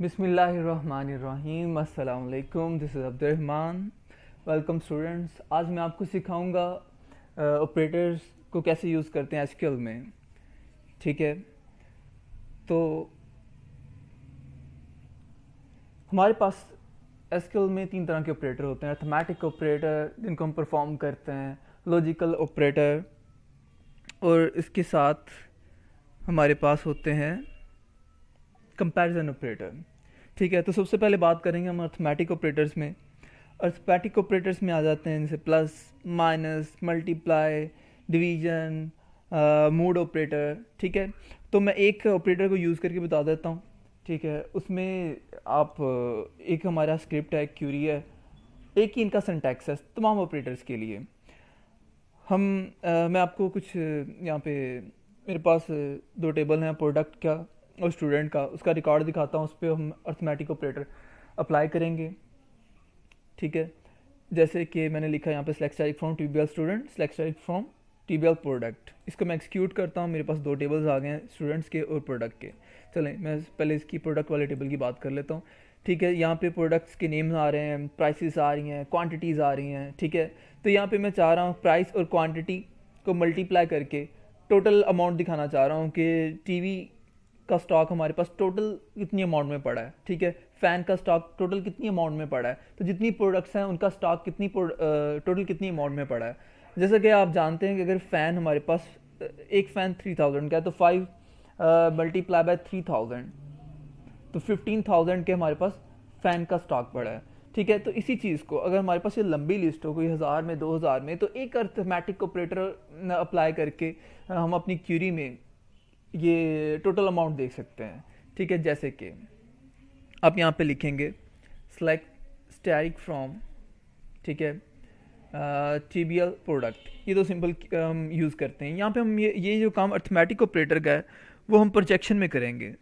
बिस्मिल्लाहिर्रहमानिर्रहीम। अस्सलाम वालेकुम। This is Abdurrahman. Welcome students. आज मैं आपको सिखाऊंगा ऑपरेटर्स को कैसे यूज़ करते हैं एसक्यूएल में। ठीक है, तो हमारे पास एसक्यूएल में तीन तरह के ऑपरेटर होते हैं। अर्थमेटिक ऑपरेटर जिनको हम परफॉर्म करते हैं, लॉजिकल ऑपरेटर, और इसके साथ हमारे पास होते हैं कंपैरिजन ऑपरेटर। ठीक है, तो सबसे पहले बात करेंगे हम अर्थमेटिक ऑपरेटर्स में। अर्थमेटिक ऑपरेटर्स में आ जाते हैं जैसे plus, minus, multiply, division, mood operator. ठीक है, तो मैं एक ऑपरेटर को यूज़ करके बता देता हूँ। ठीक है, उसमें आप एक हमारा स्क्रिप्ट है, क्यूरी है, एक ही इनका सिंटैक्स है तमाम ऑपरेटर्स के लिए। मैं आपको कुछ यहाँ पे मेरे पास दो टेबल हैं, प्रोडक्ट का और स्टूडेंट का, उसका रिकॉर्ड दिखाता हूँ। उस पर हम अर्थमेटिक ऑपरेटर अप्लाई करेंगे। ठीक है, जैसे कि मैंने लिखा यहाँ पे select static from TBL student, select static from TBL product. इसको मैं एक्सिक्यूट करता हूँ। मेरे पास दो टेबल्स आ गए हैं, स्टूडेंट्स के और प्रोडक्ट के। चलें, मैं पहले इसकी प्रोडक्ट वाले टेबल की बात कर लेता हूँ। ठीक है, यहाँ पे प्रोडक्ट्स के नेम्स आ रहे हैं, प्राइसेस आ रही हैं, क्वांटिटीज़ आ रही हैं। ठीक है, तो यहाँ पे मैं चाह रहा हूँ प्राइस और क्वांटिटी को मल्टीप्लाई करके टोटल अमाउंट दिखाना चाह रहा हूँ कि टीवी का स्टॉक हमारे पास टोटल कितनी अमाउंट में पड़ा है। ठीक है, फ़ैन का स्टॉक टोटल कितनी अमाउंट में पड़ा है, तो जितनी प्रोडक्ट्स हैं उनका स्टॉक टोटल कितनी अमाउंट में पड़ा है। जैसा कि आप जानते हैं कि अगर फ़ैन हमारे पास एक फ़ैन 3000 का है, तो 5 मल्टीप्लाई बाय 3000, तो 15,000 के हमारे पास फ़ैन का स्टॉक पड़ा है। ठीक है, तो इसी चीज़ को अगर हमारे पास ये लंबी लिस्ट हो, कोई 1000 में, 2000 में, तो एक अर्थमेटिक ऑपरेटर अप्लाई करके हम अपनी क्यूरी में ये टोटल अमाउंट देख सकते हैं। ठीक है, जैसे कि आप यहाँ पे लिखेंगे सेलेक्ट स्टैटिक फ्रॉम, ठीक है, टीबीएल प्रोडक्ट। ये तो सिंपल हम यूज़ करते हैं। यहाँ पे हम ये जो काम अर्थमेटिक ऑपरेटर का है वो हम प्रोजेक्शन में करेंगे।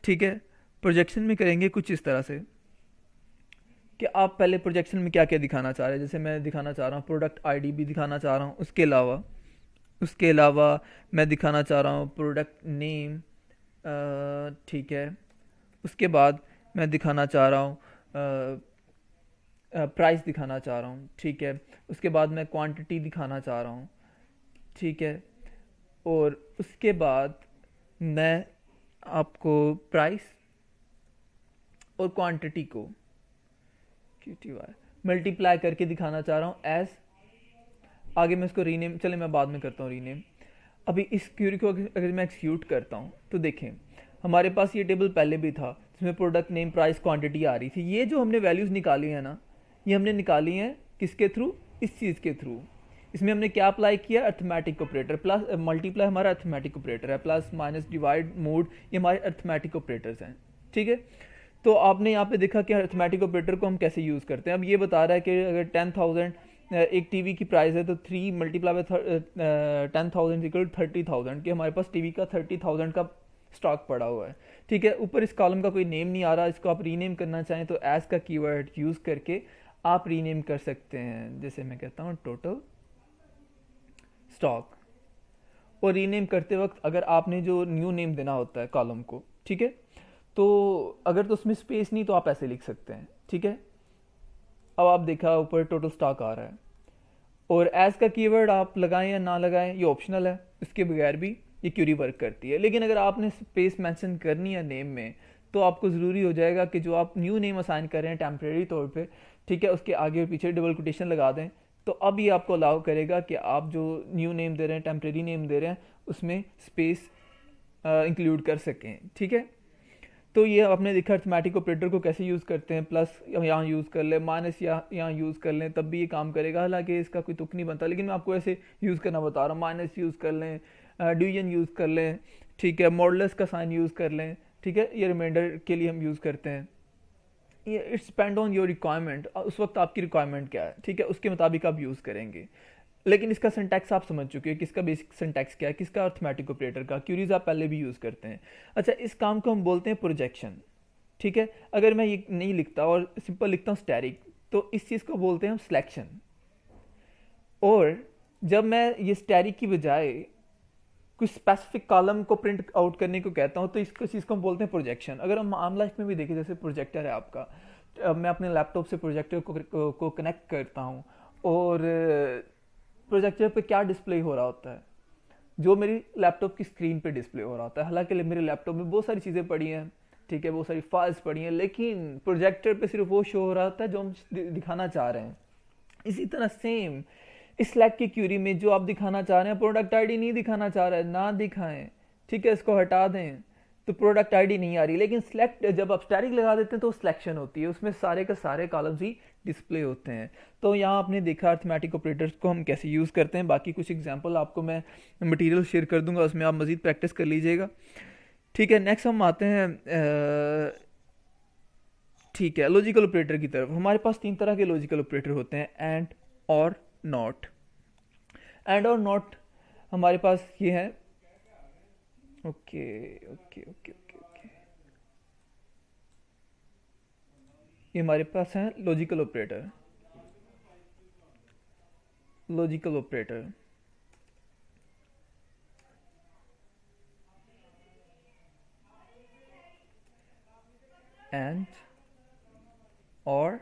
ठीक है, प्रोजेक्शन में करेंगे कुछ इस तरह से कि आप पहले प्रोजेक्शन में क्या क्या दिखाना चाह रहे हैं। जैसे मैं दिखाना चाह रहा हूँ प्रोडक्ट आईडी भी दिखाना चाह रहा हूँ, उसके अलावा मैं दिखाना चाह रहा हूँ प्रोडक्ट नेम। ठीक है, उसके बाद मैं दिखाना चाह रहा हूँ प्राइस दिखाना चाह रहा हूँ। ठीक है, उसके बाद मैं क्वांटिटी दिखाना चाह रहा हूँ। ठीक है, और उसके बाद मैं आपको प्राइस और क्वांटिटी को QTY मल्टीप्लाई करके दिखाना चाह रहा हूँ एज। आगे मैं इसको रीनेम, चले मैं बाद में करता हूँ रीनेम। अभी इस क्यूरी को अगर मैं एक्सिक्यूट करता हूँ तो देखें हमारे पास ये टेबल पहले भी था जिसमें प्रोडक्ट नेम, प्राइस, क्वांटिटी आ रही थी। ये जो हमने वैल्यूज़ निकाली है ना, ये हमने निकाली हैं किसके थ्रू? इस चीज़ के थ्रू। इसमें हमने क्या अप्लाई किया? Arithmetic operator. प्लस मल्टीप्लाई हमारा अर्थमेटिक ऑपरेटर है, प्लस माइनस डिवाइड मोड ये हमारे अर्थमेटिक ऑपरेटर्स हैं। ठीक है, तो आपने यहाँ पे देखा कि अर्थमेटिक ऑपरेटर को हम कैसे यूज़ करते हैं। अब ये बता रहा है कि अगर 10,000 एक टीवी की प्राइस है, तो 3 मल्टीप्लाई बाय 10,000 इक्वल 30,000 कि हमारे पास टीवी का 30,000 का स्टॉक पड़ा हुआ है। ठीक है, ऊपर इस कॉलम का कोई नेम नहीं आ रहा। इसको आप रीनेम करना चाहें तो एज का कीवर्ड यूज़ करके आप रीनेम कर सकते हैं। जैसे मैं कहता हूँ टोटल स्टॉक, और रीनेम करते वक्त अगर आपने जो न्यू नेम देना होता है कॉलम को, ठीक है, तो अगर तो उसमें स्पेस नहीं तो आप ऐसे लिख सकते हैं। ठीक है, अब आप देखा ऊपर टोटल स्टॉक आ रहा है, और एज का कीवर्ड आप लगाएं या ना लगाएं ये ऑप्शनल है, इसके बगैर भी ये क्यूरी वर्क करती है। लेकिन अगर आपने स्पेस मेंशन करनी है नेम में, तो आपको ज़रूरी हो जाएगा कि जो आप न्यू नेम असाइन कर रहे हैं टेम्प्रेरी तौर पे, ठीक है, उसके आगे और पीछे डबल कोटेशन लगा दें। तो अब ये आपको अलाउ करेगा कि आप जो न्यू नेम दे रहे हैं, टेम्प्रेरी नेम दे रहे हैं, उसमें स्पेस इंक्लूड कर सकें। ठीक है, तो ये आपने देखा अर्थमेटिक ऑपरेटर को कैसे यूज़ करते हैं। प्लस यहाँ यूज़ कर लें, माइनस यहाँ यूज़ कर लें, तब भी ये काम करेगा। हालांकि इसका कोई तुक नहीं बनता, लेकिन मैं आपको ऐसे यूज़ करना बता रहा हूँ। माइनस यूज़ कर लें, डिवीजन यूज़ कर लें, ठीक है, मॉडुलस का साइन यूज़ कर लें। ठीक है, ये रिमाइंडर के लिए हम यूज़ करते हैं। ये it's depend on your requirement, उस वक्त आपकी रिक्वायरमेंट क्या है, ठीक है, उसके मुताबिक आप यूज़ करेंगे। लेकिन इसका सिंटैक्स आप समझ चुके हैं, किसका बेसिक सिंटैक्स क्या है, किसका अर्थमेटिक ऑपरेटर का। क्यूरीज आप पहले भी यूज़ करते हैं। अच्छा, इस काम को हम बोलते हैं प्रोजेक्शन। ठीक है, अगर मैं ये नहीं लिखता और सिंपल लिखता हूँ स्टैटिक, तो इस चीज़ को बोलते हैं हम सिलेक्शन। और जब मैं ये स्टैटिक की बजाय कुछ स्पेसिफिक कॉलम को प्रिंट आउट करने को कहता हूँ, तो इसको चीज़ को हम बोलते हैं प्रोजेक्शन। अगर हम आम लाइफ में भी देखें, जैसे प्रोजेक्टर है आपका, अब मैं अपने लैपटॉप से प्रोजेक्टर को कनेक्ट करता हूँ, और प्रोजेक्टर पे क्या डिस्प्ले हो रहा होता है, जो मेरी लैपटॉप की स्क्रीन पे डिस्प्ले हो रहा होता है। हालांकि मेरे लैपटॉप में बहुत सारी चीज़ें पड़ी हैं, ठीक है, बहुत सारी फाइल्स पड़ी हैं, लेकिन प्रोजेक्टर पे सिर्फ वो शो हो रहा होता है जो हम दिखाना चाह रहे हैं। इसी तरह सेम इस स्लैक की क्यूरी में जो आप दिखाना चाह रहे हैं, प्रोडक्ट आईडी नहीं दिखाना चाह रहे हैं, ना दिखाएं, ठीक है, इसको हटा दें, तो प्रोडक्ट आईडी नहीं आ रही। लेकिन सिलेक्ट जब आप स्टैटिक लगा देते हैं तो सिलेक्शन होती है, उसमें सारे के सारे कॉलम्स ही डिस्प्ले होते हैं। तो यहाँ आपने देखा अर्थमेटिक ऑपरेटर्स को हम कैसे यूज़ करते हैं। बाकी कुछ एग्जांपल आपको मैं मटेरियल शेयर कर दूंगा, उसमें आप मज़ीद प्रैक्टिस कर लीजिएगा, ठीक है। नेक्स्ट हम आते हैं ठीक है लॉजिकल ऑपरेटर की तरफ। हमारे पास 3 तरह के लॉजिकल ऑपरेटर होते हैं, एंड, और, नॉट। एंड और नॉट हमारे पास ये है, okay okay okay okay okay, ये हमारे पास है logical operator. Logical operator and और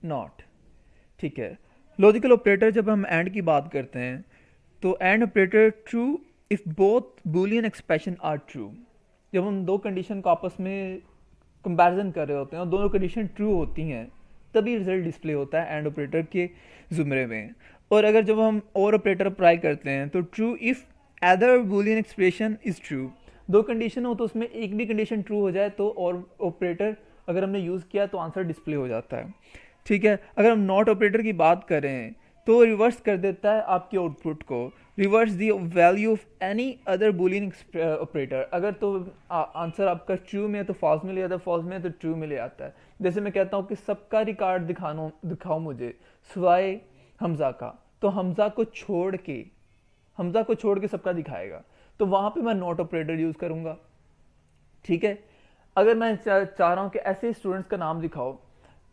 नॉट, ठीक है। लॉजिकल ऑपरेटर जब हम एंड की बात करते हैं तो and operator true if both Boolean expression are true. जब हम दो कंडीशन को आपस में कंपैरिजन कर रहे होते हैं और दोनों कंडीशन ट्रू होती हैं, तभी रिजल्ट डिस्प्ले होता है एंड ऑपरेटर के जुमरे में। और अगर जब हम और ऑपरेटर अप्लाई करते हैं तो true if other Boolean expression is true. दो कंडीशन हो तो उसमें एक भी कंडीशन ट्रू हो जाए तो और ऑपरेटर अगर हमने यूज़ किया तो आंसर डिस्प्ले हो जाता है, ठीक है। अगर हम नॉट ऑपरेटर की बात करें तो रिवर्स कर देता है आपकी आउटपुट को, reverse the value of any other Boolean operator. अगर तो आंसर आपका ट्रू में है तो फॉल्स में ले आता है, फॉल्स में है तो ट्रू में ले आता है। जैसे मैं कहता हूँ कि सबका रिकॉर्ड दिखाओ मुझे सिवाय हमजा का, तो हमजा को छोड़ के सबका दिखाएगा, तो वहां पे मैं नॉट ऑपरेटर यूज करूंगा, ठीक है। अगर मैं चाह रहा हूं कि ऐसे स्टूडेंट्स का नाम दिखाओ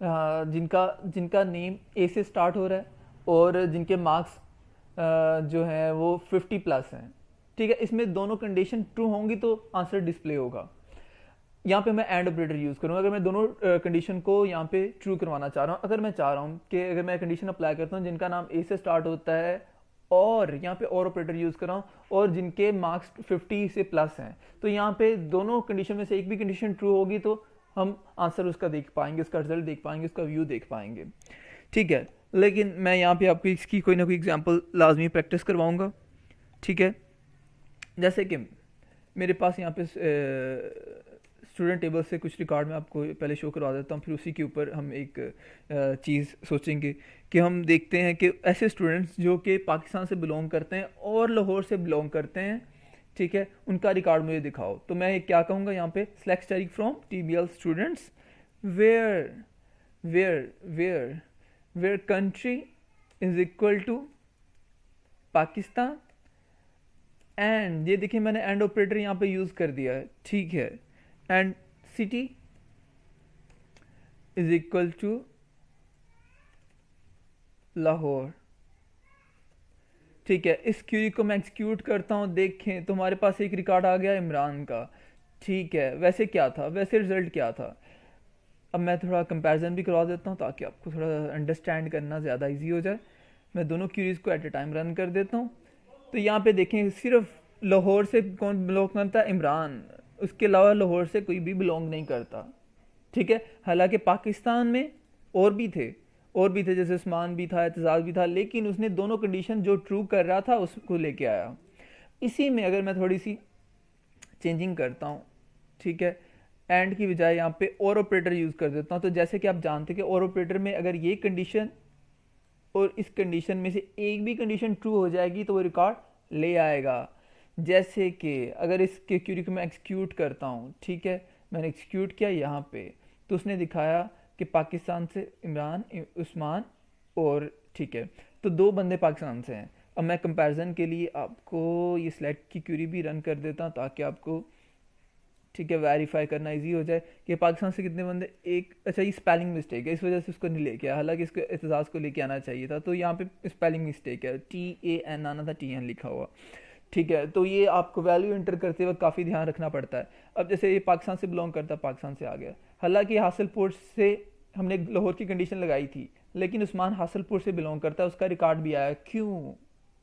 जिनका नेम ए से स्टार्ट हो रहा है और जिनके मार्क्स जो हैं वो 50 प्लस हैं, ठीक है, इसमें दोनों कंडीशन ट्रू होंगी तो आंसर डिस्प्ले होगा। यहाँ पे मैं एंड ऑपरेटर यूज करूँगा अगर मैं दोनों कंडीशन को यहाँ पे ट्रू करवाना चाह रहा हूँ। अगर मैं चाह रहा हूँ कि अगर मैं कंडीशन अप्लाई करता हूँ जिनका नाम ए से स्टार्ट होता है और यहाँ पे और ऑपरेटर यूज कर रहा हूँ और जिनके मार्क्स 50 से प्लस हैं, तो यहाँ पे दोनों कंडीशन में से एक भी कंडीशन ट्रू होगी तो हम आंसर उसका देख पाएंगे, उसका रिजल्ट देख पाएंगे, उसका व्यू देख पाएंगे, ठीक है। लेकिन मैं यहाँ पे आपको इसकी कोई ना कोई एग्जांपल लाजमी प्रैक्टिस करवाऊंगा, ठीक है। जैसे कि मेरे पास यहाँ पे स्टूडेंट टेबल से कुछ रिकॉर्ड में आपको पहले शो करवा देता हूँ, फिर उसी के ऊपर हम एक चीज़ सोचेंगे कि हम देखते हैं कि ऐसे स्टूडेंट्स जो कि पाकिस्तान से बिलोंग करते हैं और लाहौर से बिलोंग करते हैं, ठीक है, उनका रिकॉर्ड मुझे दिखाओ। तो मैं क्या कहूँगा यहाँ पे, select static from TBL students where where where where country is equal to Pakistan and, ये देखिए मैंने एंड ऑपरेटर यहाँ पे यूज़ कर दिया है, ठीक है, and city is equal to Lahore, ठीक है। इस क्यूरी को मैं एक्सिक्यूट करता हूँ, देखें तो हमारे पास एक रिकॉर्ड आ गया इमरान का, ठीक है। वैसे क्या था, वैसे रिजल्ट क्या था, अब मैं थोड़ा कंपैरिजन भी करवा देता हूँ ताकि आपको थोड़ा अंडरस्टैंड करना ज़्यादा इजी हो जाए। मैं दोनों क्यूरीज को एट ए टाइम रन कर देता हूँ। तो यहाँ पे देखें सिर्फ लाहौर से कौन बिलोंग करता है, इमरान, उसके अलावा लाहौर से कोई भी बिलोंग नहीं करता, ठीक है। हालांकि पाकिस्तान में और भी थे जैसे उस्मान भी था, एतजाज भी था, लेकिन उसने दोनों कंडीशन जो ट्रू कर रहा था उसको लेके आया। इसी में अगर मैं थोड़ी सी चेंजिंग करता हूँ, ठीक है, एंड की बजाय यहाँ पे और ऑपरेटर यूज़ कर देता हूँ, तो जैसे कि आप जानते हैं कि और ऑपरेटर में अगर ये कंडीशन और इस कंडीशन में से एक भी कंडीशन ट्रू हो जाएगी तो वो रिकॉर्ड ले आएगा। जैसे कि अगर इसके क्यूरी को मैं एक्सिक्यूट करता हूँ, ठीक है, मैंने एक्सिक्यूट किया यहाँ पे तो उसने दिखाया कि पाकिस्तान से इमरान, उस्मान और, ठीक है, तो 2 बंदे पाकिस्तान से हैं। अब मैं कंपैरिजन के लिए आपको ये सिलेक्ट की क्यूरी भी रन कर देता हूँ ताकि आपको, ठीक है, वेरीफाई करना इजी हो जाए कि पाकिस्तान से कितने बंदे। एक, अच्छा, ये स्पेलिंग मिस्टेक है, इस वजह से उसको नहीं लेके आया, हालांकि इसको एतजाज को लेके आना चाहिए था, तो यहाँ पे स्पेलिंग मिस्टेक है, TAN आना था, TN लिखा हुआ। ठीक है, तो ये आपको वैल्यू एंटर करते वक्त काफ़ी ध्यान रखना पड़ता है। अब जैसे ये पाकिस्तान से बिलोंग करता है, पाकिस्तान से आ गया, हालांकि हासिलपुर से हमने लाहौर की कंडीशन लगाई थी, लेकिन उस्मान हासिलपुर से बिलोंग करता है, उसका रिकॉर्ड भी आया। क्यों?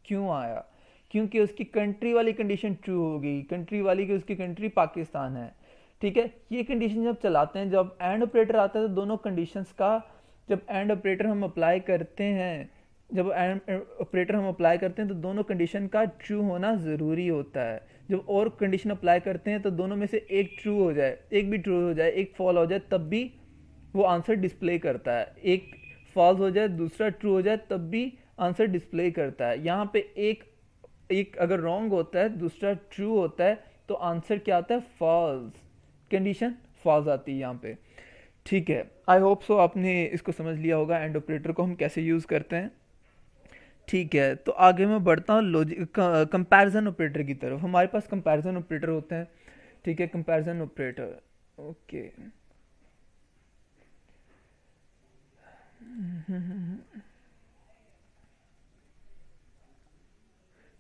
क्यों आया? क्योंकि उसकी कंट्री वाली कंडीशन ट्रू हो गई, कंट्री वाली की उसकी कंट्री पाकिस्तान है। ठीक है, ये कंडीशन जब चलाते हैं, जब एंड ऑपरेटर आता है तो दोनों कंडीशंस का जब एंड ऑपरेटर हम अप्लाई करते हैं जब एंड ऑपरेटर हम अप्लाई करते हैं तो दोनों कंडीशन का ट्रू होना ज़रूरी होता है। जब और कंडीशन अप्लाई करते हैं तो दोनों में से एक ट्रू हो जाए, एक भी ट्रू हो जाए, एक फॉल हो जाए, तब भी वो आंसर डिस्प्ले करता है। एक फॉल्स हो जाए, दूसरा ट्रू हो जाए, तब भी आंसर डिस्प्ले करता है। यहाँ पे एक एक अगर रॉन्ग होता है, दूसरा ट्रू होता है, तो आंसर क्या आता है? फॉल्स। कंडीशन फॉल्स आती है यहाँ पे। ठीक है, आई होप सो आपने इसको समझ लिया होगा एंड ऑपरेटर को हम कैसे यूज़ करते हैं। ठीक है, तो आगे मैं बढ़ता हूँ लॉजिक कंपैरिजन ऑपरेटर की तरफ। हमारे पास कंपैरिजन ऑपरेटर होते हैं। ठीक है, comparison operator. Okay,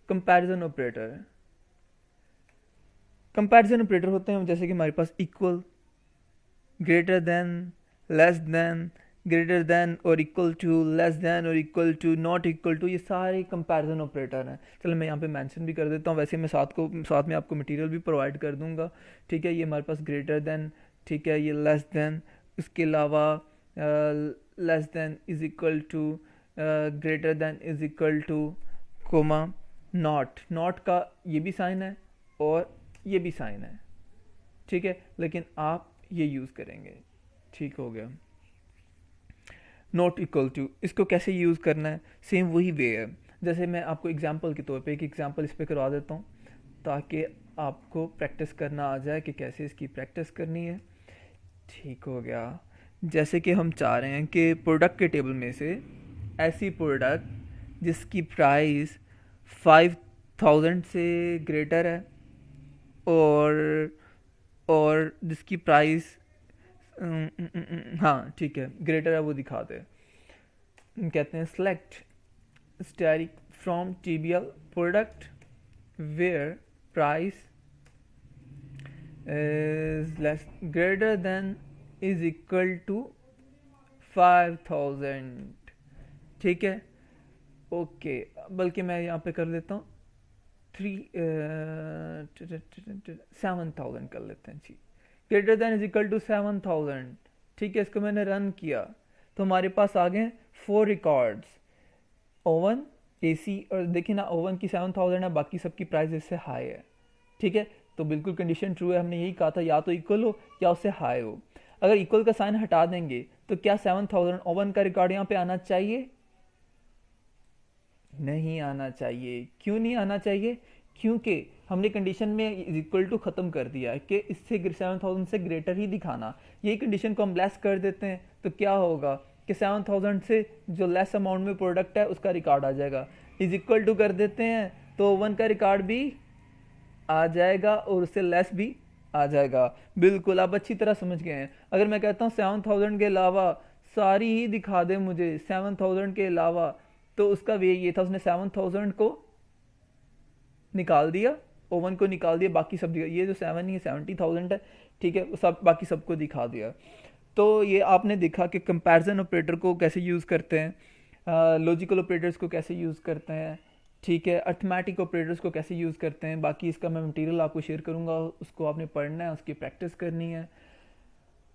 comparison operator. Comparison operator होते हैं जैसे कि हमारे पास equal, greater than, less than, greater than और इक्वल टू, लेस देन और equal to, not equal to, ये सारे कंपैरिजन ऑपरेटर हैं। चलो मैं यहाँ पे मेंशन भी कर देता हूँ, वैसे मैं साथ में आपको मटेरियल भी प्रोवाइड कर दूंगा। ठीक है, ये हमारे पास ग्रेटर देन, ठीक है, ये लेस देन, इसके अलावा less than is equal to, greater than is equal to, comma, not. Not का ये भी साइन है और ये भी साइन है। ठीक है, लेकिन आप ये यूज़ करेंगे। ठीक हो गया। नॉट इक्वल टू, इसको कैसे यूज़ करना है? सेम वही वे है। जैसे मैं आपको एग्जांपल के तौर पे एक एग्जांपल इस पर करवा देता हूँ, ताकि आपको प्रैक्टिस करना आ जाए कि कैसे इसकी प्रैक्टिस करनी है। ठीक हो गया। जैसे कि हम चाह रहे हैं कि प्रोडक्ट के टेबल में से ऐसी प्रोडक्ट जिसकी प्राइस 5000 से ग्रेटर है और जिसकी प्राइस हाँ ठीक है ग्रेटर है, वो दिखा दे। कहते हैं select static from TBL product where price is less greater than is equal to 5000। ठीक है, ओके, बल्कि मैं यहाँ पे कर लेता हूँ 7000 कर लेते हैं जी। Greater than is equal to 7000। ठीक है, इसको मैंने रन किया तो हमारे पास आ गए 4 रिकॉर्ड्स, ओवन, एसी, और देखिए ना ओवन की 7000 है, बाकी सबकी प्राइस इससे हाई है। ठीक है, तो बिल्कुल कंडीशन ट्रू है। हमने यही कहा था या तो इक्वल हो या उससे हाई हो। अगर इक्वल का साइन हटा देंगे तो क्या 7000 ओवन का रिकॉर्ड यहाँ पे आना चाहिए? नहीं आना चाहिए। क्यों नहीं आना चाहिए? क्योंकि हमने कंडीशन में इज इक्वल टू ख़त्म कर दिया है कि इससे 7000 से ग्रेटर ही दिखाना। यही कंडीशन को हम लेस कर देते हैं तो क्या होगा कि 7000 से जो लेस अमाउंट में प्रोडक्ट है उसका रिकॉर्ड आ जाएगा। इज इक्वल टू कर देते हैं तो ओवन का रिकॉर्ड भी आ जाएगा और उससे लेस भी आ जाएगा। बिल्कुल, आप अच्छी तरह समझ गए हैं। अगर मैं कहता हूँ 7000 के अलावा सारी ही दिखा दे मुझे, 7000 के अलावा, तो उसका वे ये था उसने 7000 को निकाल दिया, ओवन को निकाल दिया, बाकी सब ये जो 7 ही 70,000 है। ठीक है, सब बाकी सबको दिखा दिया। तो ये आपने देखा कि कंपैरिजन ऑपरेटर को कैसे यूज़ करते हैं, लॉजिकल ऑपरेटर्स को कैसे यूज़ करते हैं। ठीक है, अर्थमेटिक ऑपरेटर्स को कैसे यूज़ करते हैं। बाकी इसका मैं मटेरियल आपको शेयर करूँगा, उसको आपने पढ़ना है, उसकी प्रैक्टिस करनी है।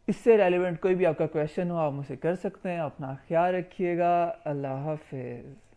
इससे रेलिवेंट कोई भी आपका क्वेश्चन हो आप मुझसे कर सकते हैं। अपना ख्याल रखिएगा। अल्लाह हाफिज़।